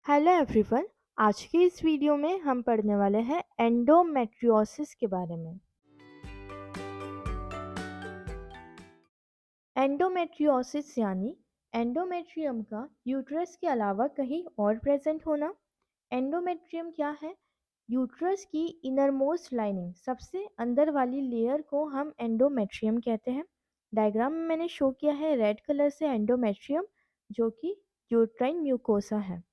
Hello everyone. आज के इस वीडियो में हम पढ़ने वाले हैं एंडोमेट्रियोसिस के बारे में। एंडोमेट्रियोसिस यानी एंडोमेट्रियम का यूट्रस के अलावा कहीं और प्रेजेंट होना। एंडोमेट्रियम क्या है? यूट्रस की इनरमोस्ट लाइनिंग, सबसे अंदर वाली लेयर को हम एंडोमेट्रियम कहते हैं। डायग्राम में मैंने शो किया है रेड कलर से एंडोमेट्रियम, जो कि यूट्राइन म्यूकोसा है।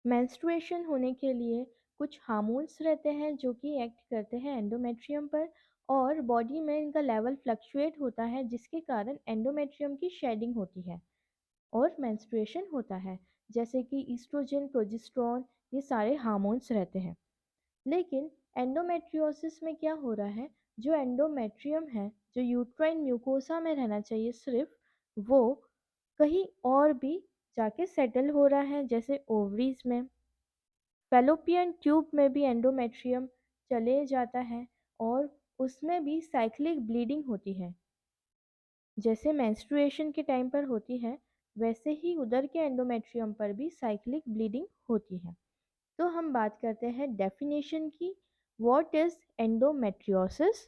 मेंस्ट्रुएशन होने के लिए कुछ हार्मोन्स रहते हैं जो कि एक्ट करते हैं एंडोमेट्रियम पर, और बॉडी में इनका लेवल फ्लक्चुएट होता है, जिसके कारण एंडोमेट्रियम की शेडिंग होती है और मेंस्ट्रुएशन होता है। जैसे कि ईस्ट्रोजन, प्रोजेस्टेरोन, ये सारे हार्मोन्स रहते हैं। लेकिन एंडोमेट्रियोसिस में क्या हो रहा है? जो एंडोमेट्रियम है, जो यूट्राइन म्यूकोसा में रहना चाहिए सिर्फ, वो कहीं और भी जाके सेटल हो रहा है, जैसे ओवरीज में। फैलोपियन ट्यूब में भी एंडोमेट्रियम चले जाता है और उसमें भी साइक्लिक ब्लीडिंग होती है। जैसे मेंस्ट्रुएशन के टाइम पर होती है, वैसे ही उधर के एंडोमेट्रियम पर भी साइक्लिक ब्लीडिंग होती है। तो हम बात करते हैं डेफिनेशन की। What is endometriosis?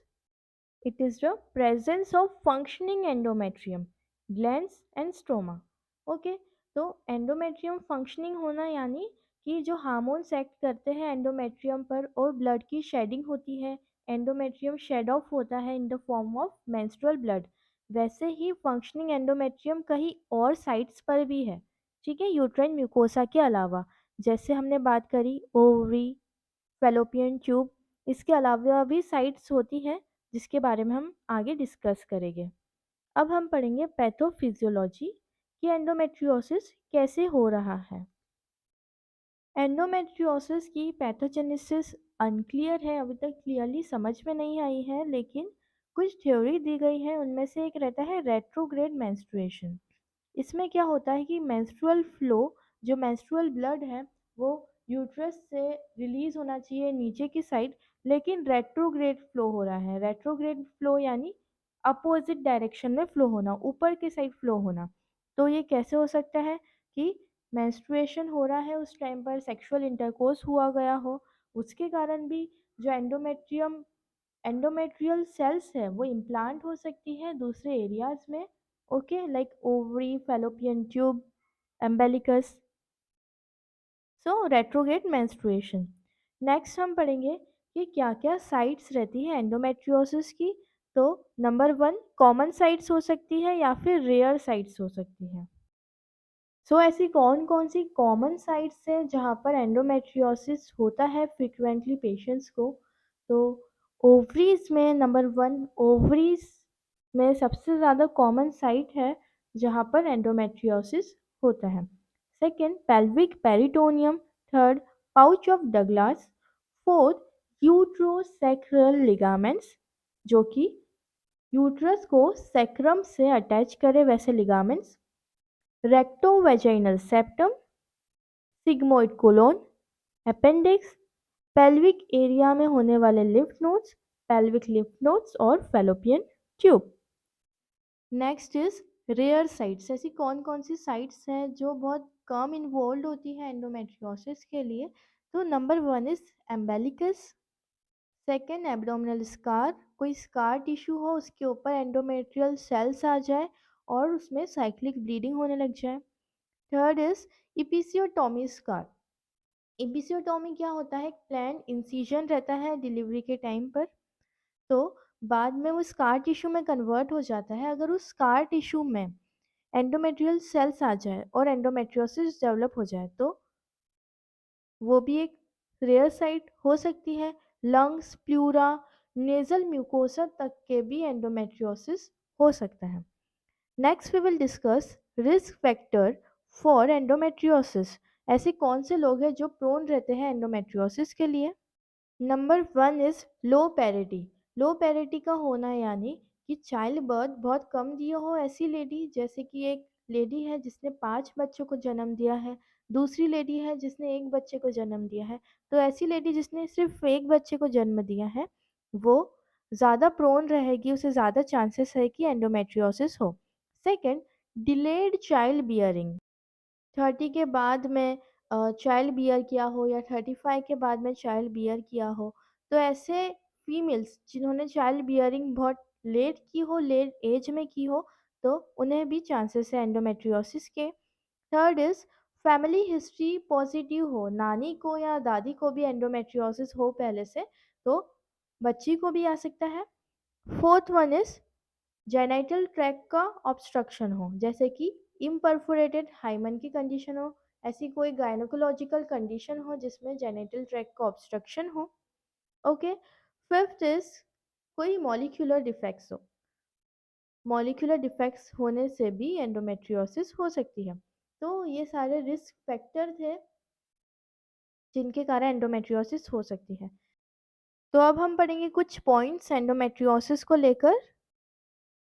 It is the presence of functioning endometrium, glands and stroma. Okay, तो एंडोमेट्रियम फंक्शनिंग होना यानी कि जो हार्मोन्स एक्ट करते हैं एंडोमेट्रियम पर और ब्लड की शेडिंग होती है, एंडोमेट्रियम शेड ऑफ होता है in the form of menstrual blood. वैसे ही फंक्शनिंग एंडोमेट्रियम कहीं और साइट्स पर भी है, ठीक है, यूट्राइन म्यूकोसा के अलावा। जैसे हमने बात करी ओवरी, फैलोपियन ट्यूब, इसके अलावा भी साइट्स होती हैं जिसके बारे में हम आगे डिस्कस करेंगे। अब हम पढ़ेंगे पैथोफिजियोलॉजी कि एंडोमेट्रियोसिस कैसे हो रहा है। एंडोमेट्रियोसिस की पैथोजेनेसिस अनक्लियर है, अभी तक क्लियरली समझ में नहीं आई है, लेकिन कुछ थ्योरी दी गई है। उनमें से एक रहता है रेट्रोग्रेड मेंस्ट्रुएशन। इसमें क्या होता है कि मेंस्ट्रुअल फ्लो, जो मेंस्ट्रुअल ब्लड है, वो यूट्रस से रिलीज होना चाहिए नीचे की साइड, लेकिन रेट्रोग्रेड फ्लो हो रहा है। रेट्रोग्रेड फ्लो यानी अपोजिट डायरेक्शन में फ्लो होना, ऊपर की साइड फ्लो होना। तो ये कैसे हो सकता है कि मेंस्ट्रुएशन हो रहा है, उस टाइम पर सेक्सुअल इंटरकोर्स हुआ गया हो, उसके कारण भी जो एंडोमेट्रियल सेल्स है वो इम्प्लांट हो सकती है दूसरे एरियाज में। Okay, like ovary, fallopian tube, umbilicus. So retrograde menstruation. Next हम पढ़ेंगे कि क्या क्या साइट्स रहती है एंडोमेट्रियोसिस की। तो नंबर 1, कॉमन साइट्स हो सकती है या फिर रेयर साइट्स हो सकती है। ऐसी कौन कौन सी कॉमन साइट्स हैं जहाँ पर एंडोमेट्रियोसिस होता है फ्रिक्वेंटली पेशेंट्स को? तो ओवरीज में नंबर 1, ओवरीज में सबसे ज़्यादा कॉमन साइट है जहाँ पर एंडोमेट्रियोसिस होता है। Second, pelvic peritoneum. Third, pouch of Douglas. Fourth, uterosacral ligaments, जो कि यूट्रस को सैक्रम से अटैच करे वैसे ligaments. Rectovaginal septum, sigmoid colon, appendix, pelvic area में होने वाले lymph nodes, pelvic lymph nodes और fallopian tube. Next is rare sites. ऐसी कौन कौन सी साइट्स हैं जो बहुत कम इन्वॉल्व होती है एंडोमेट्रियोसिस के लिए? तो number 1 is umbilicus. Second, abdominal scar, कोई स्कार टिश्यू हो, उसके ऊपर एंडोमेट्रियल सेल्स आ जाए और उसमें साइक्लिक ब्लीडिंग होने लग जाए। Third is episiotomy scar. Episiotomy क्या होता है? प्लान इंसिजन रहता है डिलीवरी के टाइम पर, तो बाद में वो स्कार टिश्यू में कन्वर्ट हो जाता है। अगर उस स्कार टिश्यू में एंडोमेट्रियल सेल्स आ जाए और एंडोमेट्रियोसिस डेवलप हो जाए, तो वो भी एक रेयर साइट हो सकती है। लंग्स, प्लूरा, नेजल म्यूकोसा तक के भी एंडोमेट्रियोसिस हो सकता है। Next we will discuss risk factor for endometriosis. ऐसे कौन से लोग हैं जो प्रोन रहते हैं एंडोमेट्रियोसिस के लिए? Number 1 is low parity. Low parity का होना यानी कि चाइल्ड बर्थ बहुत कम दिया हो ऐसी लेडी, जैसे कि एक लेडी है जिसने 5 बच्चों को जन्म दिया है, दूसरी लेडी है जिसने एक बच्चे को जन्म दिया है। तो ऐसी लेडी जिसने सिर्फ एक बच्चे को जन्म दिया है, वो ज़्यादा प्रोन रहेगी, उसे ज़्यादा चांसेस है कि एंडोमेट्रियोसिस हो। Second, delayed child bearing. 30 के बाद में चाइल्ड बियर किया हो या 35 के बाद में चाइल्ड बियर किया हो, तो ऐसे फीमेल्स जिन्होंने चाइल्ड बियरिंग बहुत लेट की हो, लेट एज में की हो, तो उन्हें भी चांसेस है एंडोमेट्रियोसिस के। Third is family history positive हो, नानी को या दादी को भी एंडोमेट्रियोसिस हो पहले से, तो बच्ची को भी आ सकता है। Fourth one is genital tract का ऑब्स्ट्रक्शन हो, जैसे कि इम्परफोरेटेड हाइमन की कंडीशन हो, ऐसी कोई गायनोकोलॉजिकल कंडीशन हो जिसमें जेनिटल ट्रैक का ऑब्स्ट्रक्शन हो। ओके। फिफ्थ इज कोई मॉलिक्यूलर डिफेक्ट्स हो, मॉलिक्यूलर डिफेक्ट्स होने से भी एंडोमेट्रियोसिस हो सकती है। तो ये सारे रिस्क फैक्टर थे जिनके कारण एंडोमेट्रियोसिस हो सकती है। तो अब हम पढ़ेंगे कुछ पॉइंट्स एंडोमेट्रियोसिस को लेकर।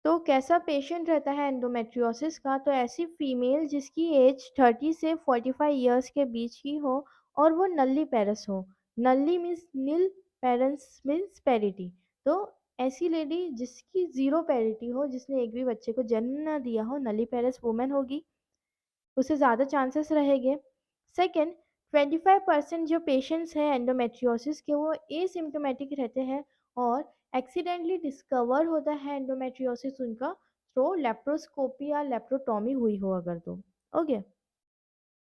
तो कैसा पेशेंट रहता है एंडोमेट्रियोसिस का, तो ऐसी फीमेल जिसकी एज 30 से 45 ईयर्स के बीच की हो और वो नल्ली पेरस हो। नल्ली मीन्स नील, पेरेंट्स मीन्स पेरिटी। तो ऐसी लेडी जिसकी जीरो पेरिटी हो, जिसने एक भी बच्चे को जन्म ना दिया हो, नल्ली पेरस वुमेन होगी, उससे ज़्यादा चांसेस रहेंगे। सेकेंड, 25% जो पेशेंट्स हैं एंडोमेट्रियोसिस के वो एसिम्टोमेटिक रहते हैं और एक्सीडेंटली डिस्कवर होता है एंडोमेट्रियोसिस उनका थ्रो लेप्रोस्कोपी या लेप्रोटॉमी हुई हो अगर तो। ओके।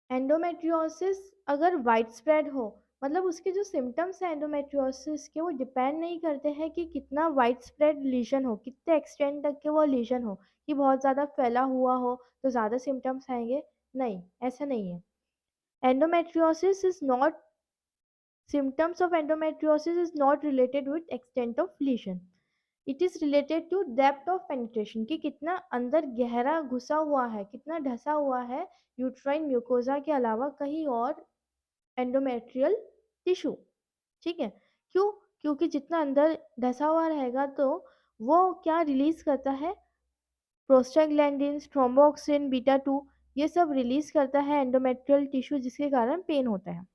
एंडोमेट्रियोसिस अगर वाइड स्प्रेड हो, मतलब उसके जो सिम्टम्स हैं एंडोमेट्रियोसिस के वो डिपेंड नहीं करते हैं कि कितना वाइड स्प्रेड लीजन हो, कितने एक्सटेंड तक के वो लीजन हो, कि बहुत ज़्यादा फैला हुआ हो तो ज़्यादा सिम्टम्स आएंगे। नहीं, ऐसा नहीं है। endometriosis is not symptoms of endometriosis is not related with extent of lesion. It is related to depth of penetration, कि कितना अंदर गहरा घुसा हुआ है, कितना ढसा हुआ है यूट्राइन म्यूकोजा के अलावा कहीं और एंडोमेट्रियल टिश्यू। ठीक है। क्यों? क्योंकि जितना अंदर ढसा हुआ रहेगा तो वो क्या रिलीज करता है, प्रोस्टाग्लैंडिन्स, थ्रोम्बोक्सिन, बीटा 2, ये सब रिलीज करता है एंडोमेट्रियल टिश्यू, जिसके कारण पेन होता है।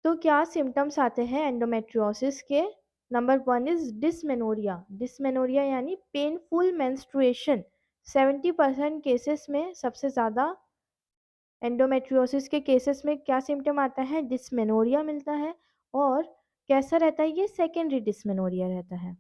तो क्या सिम्टम्स आते हैं एंडोमेट्रियोसिस के? Number one is dysmenorrhea. Dysmenorrhea यानी पेनफुल मेंस्ट्रुएशन। 70% केसेस में, सबसे ज़्यादा एंडोमेट्रियोसिस के केसेस में क्या सिम्टम आता है? डिसमेनोरिया मिलता है। और कैसा रहता है ये? सेकेंडरी डिसमेनोरिया रहता है।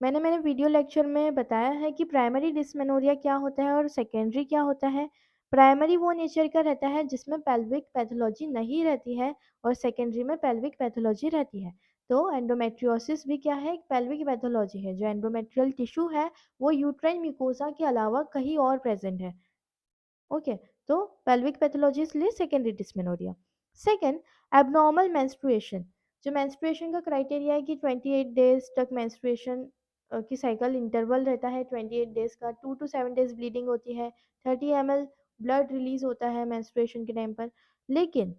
मैंने मेरे वीडियो लेक्चर में बताया है कि प्राइमरी डिस्मेनोरिया क्या होता है और सेकेंडरी क्या होता है। प्राइमरी वो नेचर का रहता है जिसमें पेल्विक पैथोलॉजी नहीं रहती है और सेकेंडरी में पेल्विक पैथोलॉजी रहती है। तो एंडोमेट्रियोसिस भी क्या है? एक पेल्विक पैथोलॉजी है। जो एंडोमेट्रियल टिश्यू है वो यूट्राइन म्यूकोसा के अलावा कहीं और प्रेजेंट है। ओके। तो पेल्विक पैथोलॉजी इसलिए secondary dysmenorrhea. Second, abnormal menstruation. जो मेंस्ट्रुएशन का क्राइटेरिया है कि 28 डेज तक मेंस्ट्रुएशन की साइकिल इंटरवल रहता है, 28 डेज का, 2 to 7 डेज ब्लीडिंग होती है, 30 ml ब्लड रिलीज होता है मेंस्ट्रुएशन के टाइम पर। लेकिन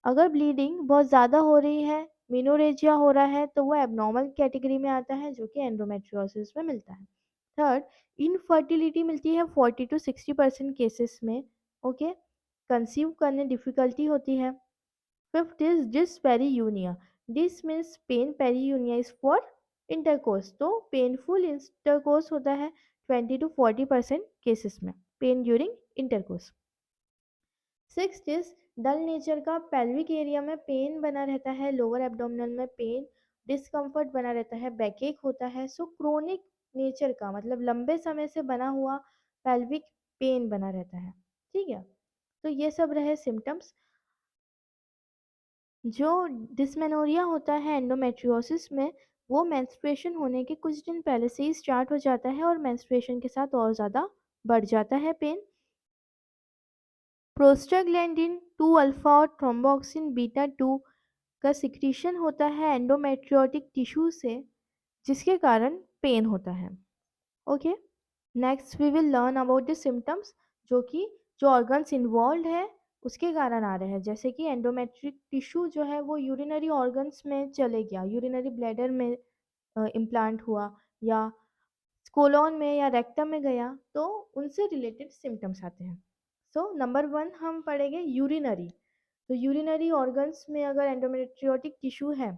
अगर ब्लीडिंग बहुत ज़्यादा हो रही है, मिनोरेजिया हो रहा है, तो वो एबनॉर्मल कैटेगरी में आता है, जो कि एंडोमेट्रियोसिस में मिलता है। थर्ड, इनफर्टिलिटी मिलती है 40 to 60% केसेस में। ओके। कंसीव करने डिफिकल्टी होती है। Fifth is dyspareunia. Dys means pain, pareunia is for intercourse, तो पेनफुल इंटरकोर्स होता है 20 to 40% केसेस में, pain during intercourse. Sixth is dull nature का, पेल्विक एरिया में पेन बना रहता है, लोअर एब्डोमिनल में पेन, डिस्कम्फर्ट बना रहता है, बैकएक होता है। सो क्रोनिक नेचर का मतलब लंबे समय से बना हुआ पेल्विक पेन बना रहता है। ठीक है। तो ये सब रहे सिम्टम्स। जो डिस्मेनोरिया होता है एंडोमेट्रियोसिस में, वो मेंस्ट्रुएशन होने के कुछ दिन पहले से ही स्टार्ट हो जाता है और मेंस्ट्रुएशन के साथ और ज़्यादा बढ़ जाता है पेन। प्रोस्टाग्लैंडिन 2 अल्फा और थ्रोम्बोक्सिन बीटा 2 का सिक्रीशन होता है एंडोमेट्रियोटिक टिश्यू से, जिसके कारण पेन होता है। Okay. Next we will learn about the symptoms, जो कि जो ऑर्गन्स इन्वॉल्व है उसके कारण आ रहे हैं। जैसे कि एंडोमेट्रिक टिश्यू जो है वो यूरिनरी ऑर्गन्स में चले गया, यूरिनरी ब्लैडर में इम्प्लांट हुआ, या कोलोन में या रेक्टम में गया, तो उनसे रिलेटेड सिम्टम्स आते हैं। सो नंबर वन हम पढ़ेंगे यूरिनरी। तो यूरिनरी ऑर्गन्स में अगर एंडोमेट्रियोटिक टिश्यू है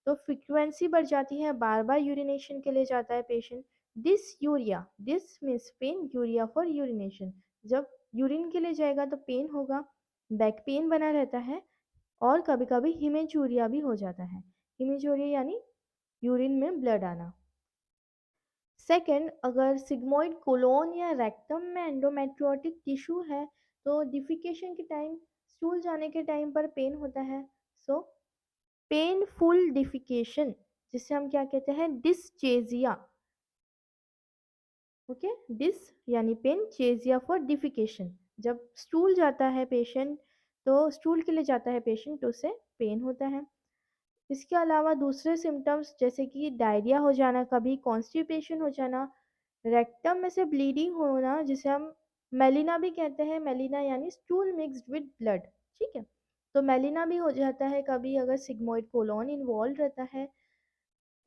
तो फ्रीक्वेंसी बढ़ जाती है, बार बार यूरिनेशन के लिए जाता है patient. Dysuria, dis means pain, uria for urination, जब यूरिन के लिए जाएगा तो पेन होगा, बैक पेन बना रहता है, और कभी कभी हिमेचूरिया भी हो जाता है। हिमेचूरिया यानी यूरिन में ब्लड आना। सेकंड, अगर सिग्मोइड कोलोन या रेक्टम में एंडोमेट्रियोटिक टिश्यू है तो डिफिकेशन के टाइम, स्टूल जाने के टाइम पर पेन होता है। सो पेनफुल डिफिकेशन, जिसे हम क्या कहते हैं, डिस्चेजिया। ओके, डिस यानी पेन, चेजिया फॉर डिफिकेशन। जब स्टूल जाता है पेशेंट, तो स्टूल के लिए जाता है पेशेंट तो उसे पेन होता है। इसके अलावा दूसरे सिम्टम्स जैसे कि डायरिया हो जाना, कभी कॉन्स्टिपेशन हो जाना, रेक्टम में से ब्लीडिंग होना, जिसे हम मेलिना भी कहते हैं, मेलिना यानी स्टूल मिक्स्ड विद ब्लड। ठीक है, तो मेलिना भी हो जाता है कभी अगर सिग्मोइड कोलोन इन्वॉल्व रहता है।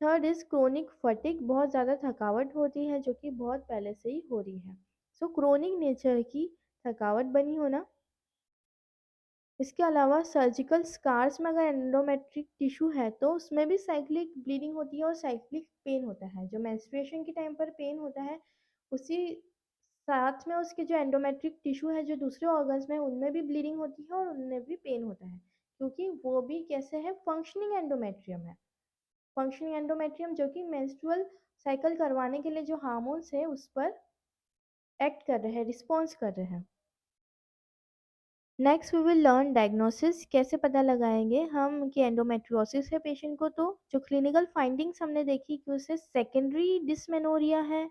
थर्ड इज क्रोनिक फटिक, बहुत ज़्यादा थकावट होती है जो कि बहुत पहले से ही हो रही है। सो क्रोनिक नेचर की थकावट बनी होना। इसके अलावा सर्जिकल स्कार्स में अगर एंडोमेट्रिक टिश्यू है तो उसमें भी साइक्लिक ब्लीडिंग होती है और साइक्लिक पेन होता है। जो मेंस्ट्रुएशन के टाइम पर पेन होता है, उसी साथ में उसके जो एंडोमेट्रिक टिश्यू है जो दूसरे ऑर्गन्स में, उनमें भी ब्लीडिंग होती है और उनमें भी पेन होता है, क्योंकि वो भी कैसे है, फंक्शनिंग एंडोमेट्रियम है। फंक्शनिंग एंडोमेट्रियम जो कि मेंस्ट्रुअल साइकिल करवाने के लिए जो हार्मोन्स है उस पर एक्ट कर रहे हैं, रिस्पॉन्स कर रहे हैं। Next we will learn diagnosis, कैसे पता लगाएंगे हम कि एंडोमेट्रियोसिस है पेशेंट को। तो जो क्लिनिकल फाइंडिंग्स हमने देखी कि उसे सेकेंडरी डिसमेनोरिया है,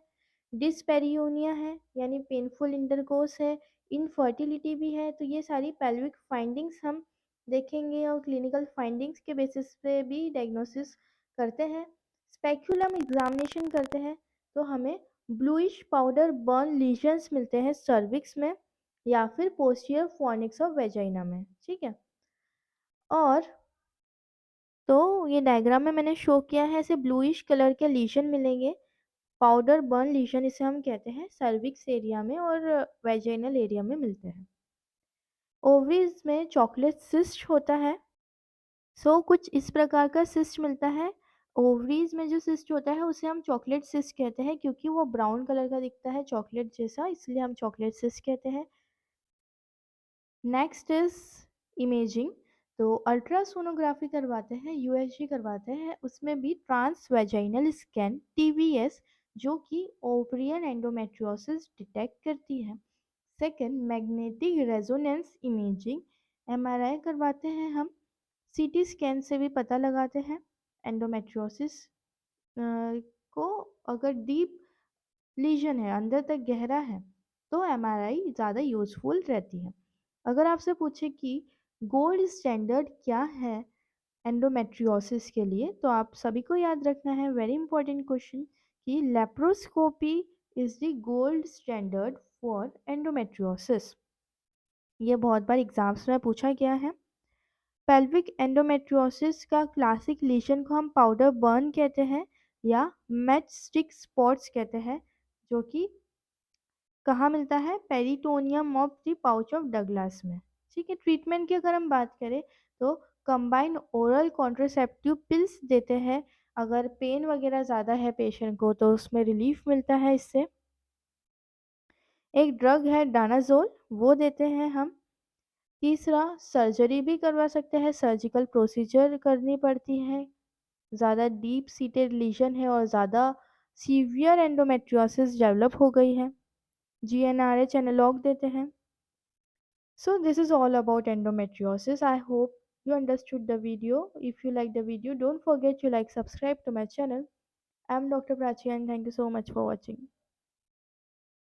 डिस्पेरियोनिया है यानी पेनफुल इंटरकोर्स है, इनफर्टिलिटी भी है। तो ये सारी पेल्विक फाइंडिंग्स हम देखेंगे और क्लिनिकल फाइंडिंग्स के बेसिस पे भी डायग्नोसिस करते हैं। स्पेक्युलम एग्जामिनेशन करते हैं तो हमें ब्लूइश पाउडर बर्न लीजन्स मिलते हैं सर्विक्स में या फिर पोस्टियर फॉर्निक्स ऑफ वेजाइना में। ठीक है, और तो ये डायग्राम में मैंने शो किया है, ऐसे ब्लूइश कलर के लीशन मिलेंगे, पाउडर बर्न लीशन इसे हम कहते हैं, सर्विक्स एरिया में और वेजाइनल एरिया में मिलते हैं। ओवरीज में चॉकलेट सिस्ट होता है। कुछ इस प्रकार का सिस्ट मिलता है। ओवरीज में जो सिस्ट होता है उसे हम चॉकलेट सिस्ट कहते हैं, क्योंकि वो ब्राउन कलर का दिखता है चॉकलेट जैसा, इसलिए हम चॉकलेट सिस्ट कहते हैं। नेक्स्ट इज इमेजिंग, तो अल्ट्रासोनोग्राफी करवाते हैं, यूएसजी करवाते हैं, उसमें भी ट्रांस वेजाइनल स्कैन टीवीएस, जो कि ओवरियन एंडोमेट्रियोसिस डिटेक्ट करती है। Second, magnetic resonance imaging, MRI करवाते हैं हम, सीटी स्कैन से भी पता लगाते हैं एंडोमेट्रियोसिस को। अगर डीप लीजन है, अंदर तक गहरा है, तो एमआरआई ज़्यादा यूजफुल रहती है। अगर आपसे पूछे कि गोल्ड स्टैंडर्ड क्या है एंडोमेट्रियोसिस के लिए, तो आप सभी को याद रखना है, वेरी इंपॉर्टेंट क्वेश्चन, कि laparoscopy is the gold standard for endometriosis. ये बहुत बार एग्जाम्स में पूछा गया है। पेल्विक एंडोमेट्रियोसिस का क्लासिक लीजन को हम पाउडर बर्न कहते हैं या मैच स्टिक स्पॉट्स कहते हैं, जो कि कहाँ मिलता है, peritoneum of the pouch of Douglas में। ठीक है, ट्रीटमेंट की अगर हम बात करें तो कंबाइंड ओरल कॉन्ट्रासेप्टिव पिल्स देते हैं। अगर पेन वगैरह ज़्यादा है पेशेंट को तो उसमें रिलीफ मिलता है इससे। एक ड्रग है डानाजोल, वो देते हैं हम। तीसरा, सर्जरी भी करवा सकते हैं, सर्जिकल प्रोसीजर करनी पड़ती है, ज़्यादा डीप सीटेड लीजन है और ज़्यादा सीवियर एंडोमेट्रियोसिस डेवलप हो गई है, जीएनआरएच एनालॉग देते हैं। So this is all about endometriosis. I hope you understood the video. If you like the video, don't forget to like, subscribe to my channel. I'm Dr. Prachi and thank you so much for watching.